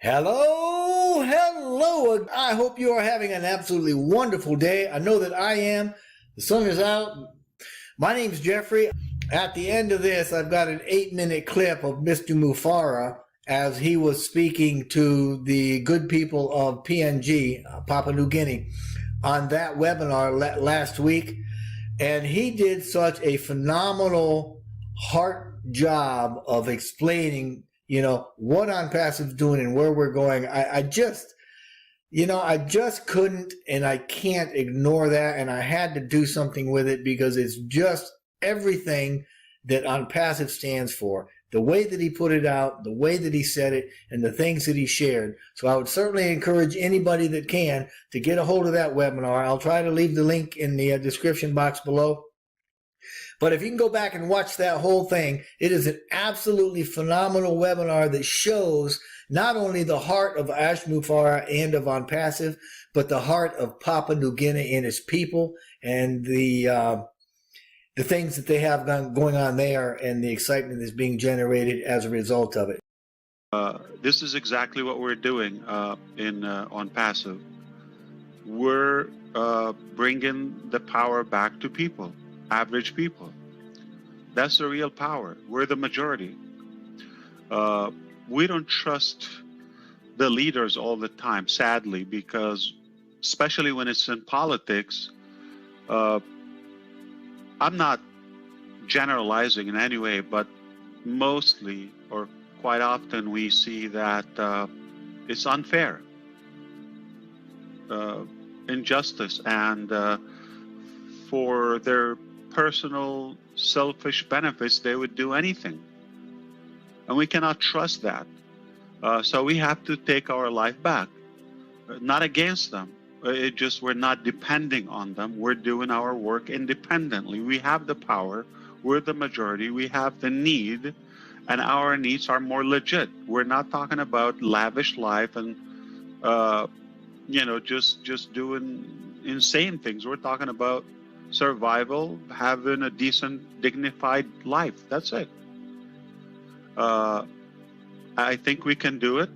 Hello, hello. I hope you are having an absolutely wonderful day. I know that I am. The sun is out. My name's Jeffrey. At the end of this, I've got an 8-minute clip of Mr. Mufareh as he was speaking to the good people of PNG, Papua New Guinea, on that webinar last week. And he did such a phenomenal heart job of explaining what OnPassive is doing and where we're going. I just couldn't and I can't ignore that. And I had to do something with it because it's just everything that OnPassive stands for. The way that he put it out, the way that he said it, and the things that he shared. So I would certainly encourage anybody that can to get a hold of that webinar. I'll try to leave the link in the description box below. But if you can go back and watch that whole thing, it is an absolutely phenomenal webinar that shows not only the heart of Ash Mufareh and of OnPassive, but the heart of Papua New Guinea and its people, and the things that they have going on there, and the excitement that's being generated as a result of it. This is exactly what we're doing in OnPassive. We're bringing the power back to people. Average people. That's the real power. We're the majority. We don't trust the leaders all the time, sadly, because especially when it's in politics, I'm not generalizing in any way, but mostly or quite often we see that it's unfair, injustice, and for their personal selfish benefits, they would do anything. And we cannot trust that. So we have to take our life back. Not against them. It just, we're not depending on them. We're doing our work independently. We have the power. We're the majority. We have the need. And our needs are more legit. We're not talking about lavish life and, just doing insane things. We're talking about survival, having a decent, dignified life. That's it. I think we can do it.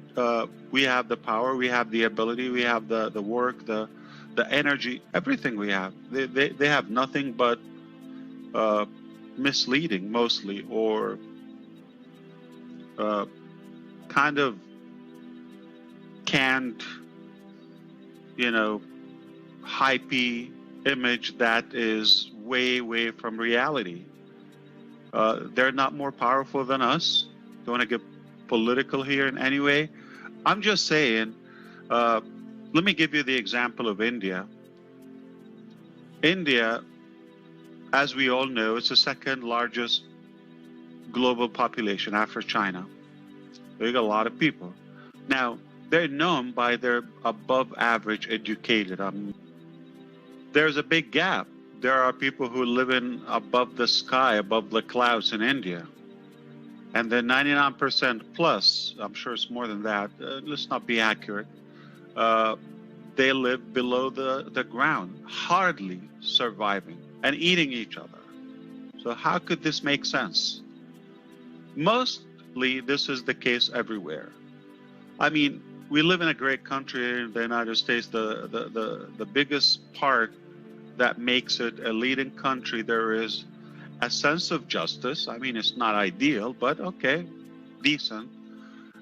We have the power, we have the ability, we have the work, the energy, everything we have. They have nothing but misleading mostly, or kind of canned, hypey image that is way from reality. They're not more powerful than us. Don't want to get political here in any way. I'm just saying, let me give you the example of India. India, as we all know, is the second largest global population after China. They got a lot of people. Now, they're known by their above average educated. There's a big gap. There are people who live in above the sky, above the clouds in India. And then 99% plus, I'm sure it's more than that, let's not be accurate, they live below the ground, hardly surviving and eating each other. So how could this make sense? Mostly this is the case everywhere. I mean, we live in a great country in the United States. The biggest part that makes it a leading country, there is a sense of justice. I mean, it's not ideal, but okay, decent.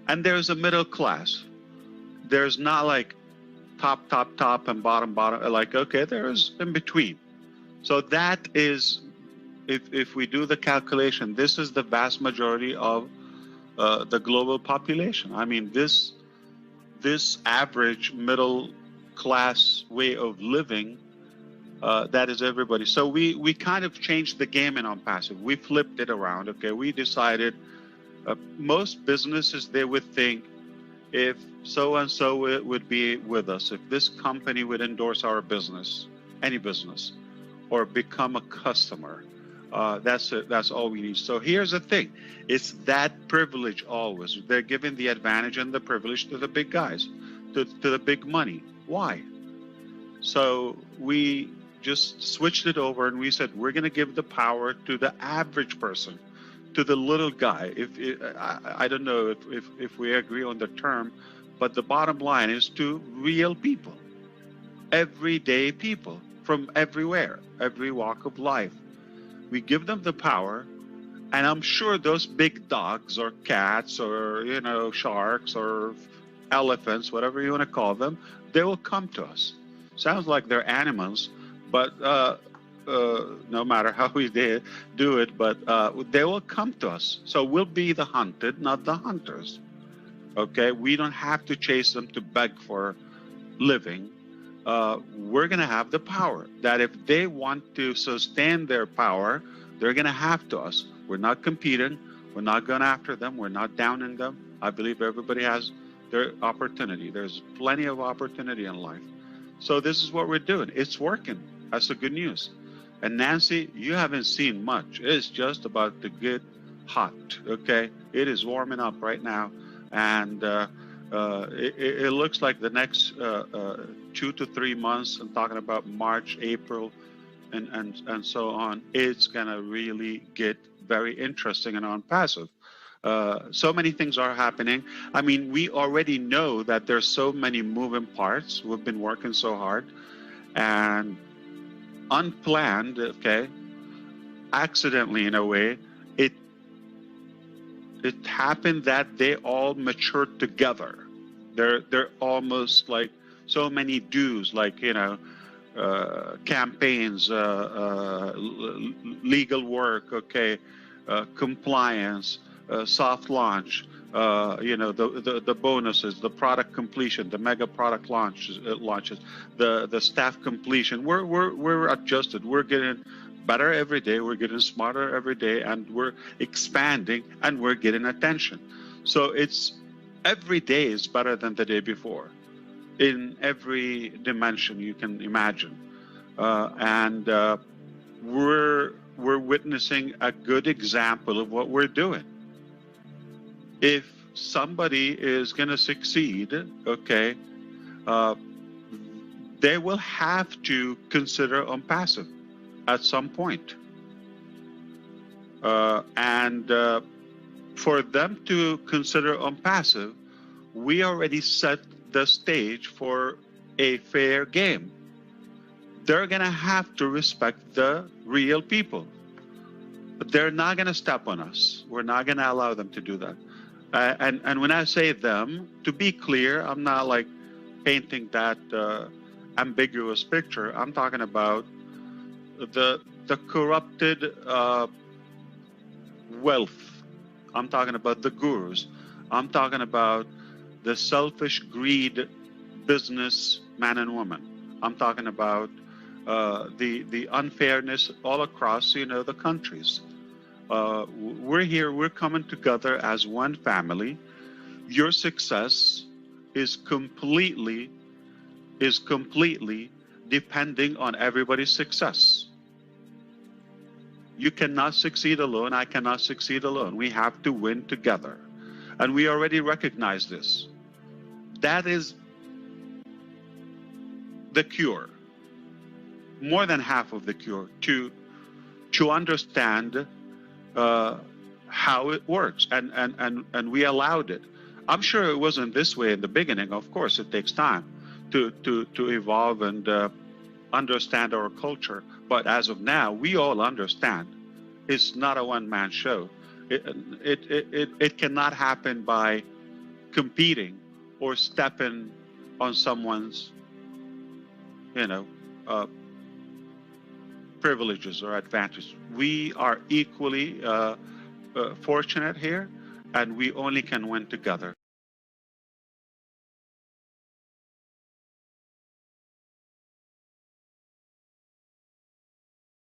And there's a middle class. There's not like top and bottom. Like, okay, there's in between. So that is, if we do the calculation, this is the vast majority of the global population. I mean, this average middle class way of living, that is everybody. So we kind of changed the game in OnPassive. We flipped it around. Okay, we decided most businesses, they would think, if so and so would be with us, if this company would endorse our business, any business, or become a customer, that's it. That's all we need. So here's the thing: it's that privilege always. They're giving the advantage and the privilege to the big guys, to the big money. Why? So we just switched it over and we said we're going to give the power to the average person, to the little guy. I don't know if we agree on the term, but the bottom line is to real people, everyday people from everywhere, every walk of life. We give them the power, and I'm sure those big dogs or cats or, you know, sharks or elephants, whatever you want to call them, they will come to us. Sounds like they're animals, but no matter how we do it, but they will come to us. So we'll be the hunted, not the hunters. Okay, we don't have to chase them to beg for living. We're going to have the power that if they want to sustain their power, they're going to have to us. We're not competing. We're not going after them. We're not downing them. I believe everybody has their opportunity. There's plenty of opportunity in life. So this is what we're doing. It's working. That's the good news. And Nancy, you haven't seen much. It's just about to get hot, okay? It is warming up right now. And it looks like the next 2 to 3 months, I'm talking about March, April, and so on, it's going to really get very interesting and OnPassive. So many things are happening. I mean, we already know that there's so many moving parts. We've been working so hard. And unplanned, okay, accidentally in a way, it happened that they all matured together. They're almost like so many dues, like, you know, campaigns, legal work, okay, compliance, soft launch, you know, the bonuses, the product completion, the mega product launches, the staff completion. We're adjusted. We're getting better every day. We're getting smarter every day, and we're expanding, and we're getting attention. So it's every day is better than the day before, in every dimension you can imagine, and we're witnessing a good example of what we're doing. If somebody is going to succeed, okay, they will have to consider OnPassive at some point. And for them to consider OnPassive, we already set the stage for a fair game. They're going to have to respect the real people. But they're not going to step on us. We're not going to allow them to do that. And when I say them, to be clear, I'm not like painting that ambiguous picture. I'm talking about the corrupted wealth. I'm talking about the gurus. I'm talking about the selfish greed business man and woman. I'm talking about the unfairness all across, you know, the countries. We're here, we're coming together as one family. Your success is completely depending on everybody's success. You cannot succeed alone. I cannot succeed alone. We have to win together. And we already recognize this. That is the cure. More than half of the cure to understand how it works, and we allowed it. I'm sure it wasn't this way in the beginning. Of course, it takes time to evolve and understand our culture. But as of now, we all understand it's not a one-man show. It cannot happen by competing or stepping on someone's, you know, privileges or advantages. We are equally fortunate here, and we only can win together.